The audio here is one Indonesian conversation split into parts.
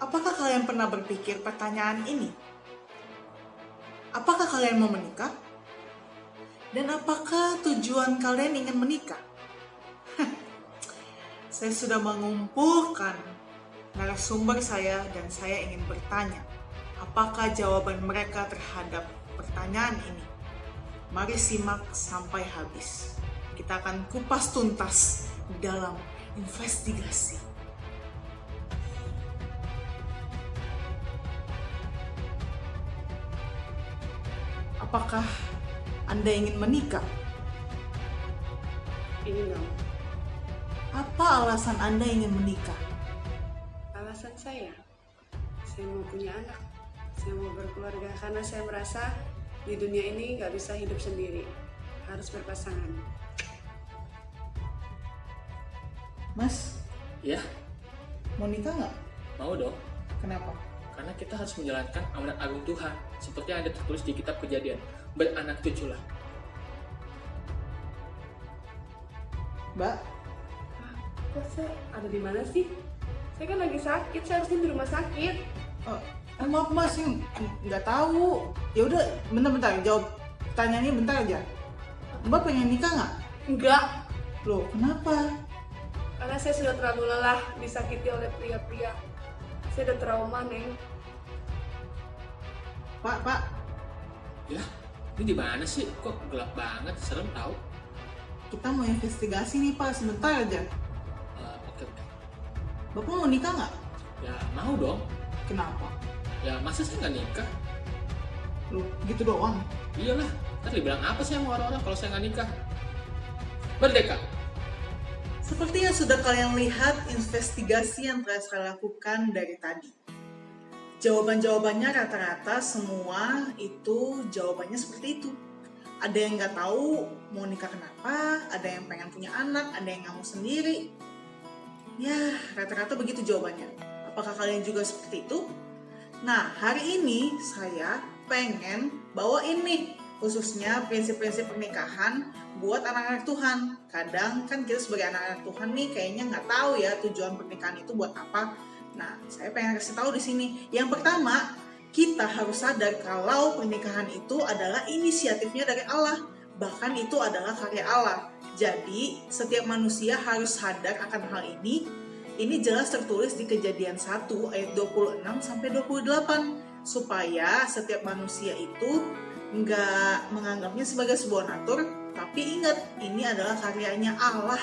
Apakah kalian pernah berpikir pertanyaan ini? Apakah kalian mau menikah? Dan apakah tujuan kalian ingin menikah? Saya sudah mengumpulkan narasumber saya dan saya ingin bertanya, apakah jawaban mereka terhadap pertanyaan ini? Mari simak sampai habis. Kita akan kupas tuntas dalam investigasi. Apakah Anda ingin menikah? Ingin dong. Apa alasan Anda ingin menikah? Alasan saya mau punya anak, saya mau berkeluarga karena saya merasa di dunia ini nggak bisa hidup sendiri, harus berpasangan. Mas, Ya, mau nikah nggak? mau dong. Kenapa? Karena kita harus menjalankan amanat agung Tuhan, seperti yang ada tertulis di kitab Kejadian, beranak cuculah. Mbak, Kok saya ada di mana sih? Saya kan lagi sakit, saya harusnya di rumah sakit. maaf Mas, nggak tahu. Ya udah, bentar, jawab pertanyaannya bentar aja. Mbak pengen nikah nggak? Enggak, Loh, kenapa? karena saya sudah terlalu lelah disakiti oleh pria-pria. Saya udah trauma, Neng. Pak, Ya, ini di mana sih? Kok gelap banget, serem tau. kita mau investigasi nih Pak, sebentar aja. Oke. Bapak mau nikah nggak? Ya, mau dong. Kenapa? Ya, masa saya nggak nikah? Loh, gitu doang. Iyalah, tadi bilang apa sih sama orang-orang kalau saya nggak nikah? Merdeka. Seperti yang sudah kalian lihat investigasi yang telah saya lakukan dari tadi. Jawaban-jawabannya rata-rata semua itu jawabannya seperti itu. Ada yang nggak tahu mau nikah kenapa, ada yang pengen punya anak, ada yang nggak mau sendiri. Ya, rata-rata begitu jawabannya. Apakah kalian juga seperti itu? Nah, hari ini saya pengen bawa ini, khususnya prinsip-prinsip pernikahan buat anak-anak Tuhan. Kadang kan kita sebagai anak-anak Tuhan nih kayaknya nggak tahu ya tujuan pernikahan itu buat apa. Nah, saya pengen kasih tahu di sini. Yang pertama, kita harus sadar kalau pernikahan itu adalah inisiatifnya dari Allah. Bahkan itu adalah karya Allah. Jadi, setiap manusia harus sadar akan hal ini. Ini jelas tertulis di Kejadian 1 ayat 26 sampai 28 supaya setiap manusia itu nggak menganggapnya sebagai sebuah natur, tapi ingat ini adalah karyanya Allah.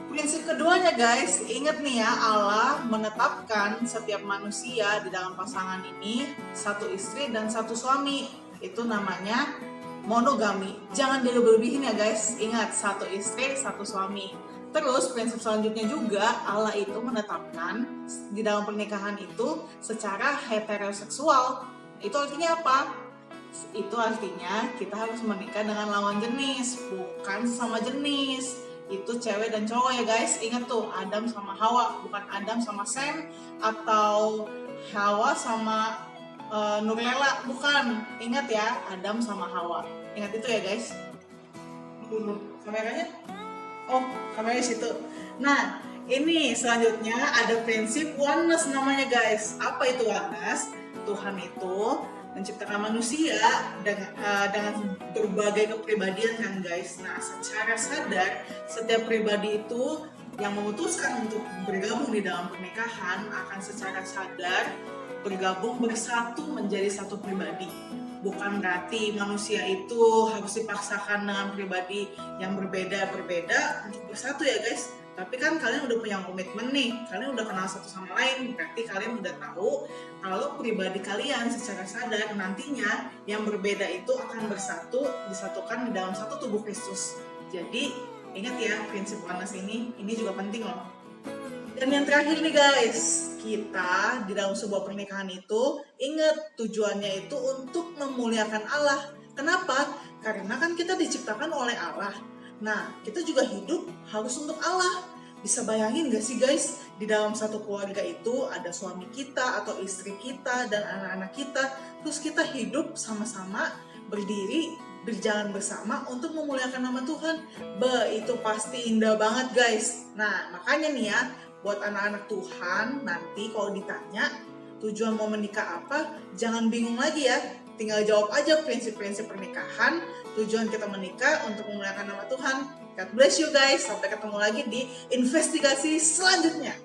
Prinsip keduanya guys, ingat nih ya, Allah menetapkan setiap manusia di dalam pasangan ini satu istri dan satu suami. Itu namanya monogami. Jangan dilebih-lebihin ya guys. Ingat, satu istri, satu suami. Terus prinsip selanjutnya juga Allah itu menetapkan di dalam pernikahan itu secara heteroseksual. Itu artinya apa? Itu artinya kita harus menikah dengan lawan jenis, bukan sesama jenis. Itu cewek dan cowok ya guys. Ingat tuh, Adam sama Hawa, bukan Adam sama Sam atau Hawa sama Nurlela, bukan. Ingat ya, Adam sama Hawa. Ingat itu ya guys. Kameranya? Oh, kameranya di situ. Nah, ini selanjutnya ada prinsip oneness namanya guys. Apa itu oneness? Tuhan itu menciptakan manusia dengan berbagai kepribadian kan guys. Nah, secara sadar setiap pribadi itu yang memutuskan untuk bergabung di dalam pernikahan akan secara sadar bergabung bersatu menjadi satu pribadi. Bukan berarti manusia itu harus dipaksakan dengan pribadi yang berbeda-berbeda untuk bersatu ya guys. Tapi kan kalian udah punya komitmen nih, kalian udah kenal satu sama lain, berarti kalian udah tahu kalau pribadi kalian secara sadar nantinya yang berbeda itu akan disatukan di dalam satu tubuh Kristus. Jadi ingat ya, prinsip oneness ini juga penting loh. Dan yang terakhir nih guys, kita di dalam sebuah pernikahan itu ingat tujuannya itu untuk memuliakan Allah. Kenapa? Karena kan kita diciptakan oleh Allah. Nah, kita juga hidup harus untuk Allah. Bisa bayangin gak sih guys, di dalam satu keluarga itu ada suami kita atau istri kita dan anak-anak kita. Terus kita hidup sama-sama, berdiri, berjalan bersama untuk memuliakan nama Tuhan. Itu pasti indah banget guys. Nah, makanya nih ya, buat anak-anak Tuhan nanti kalau ditanya tujuan mau menikah apa, jangan bingung lagi ya. Tinggal jawab aja prinsip-prinsip pernikahan, tujuan kita menikah untuk memuliakan nama Tuhan. God bless you guys, sampai ketemu lagi di investigasi selanjutnya.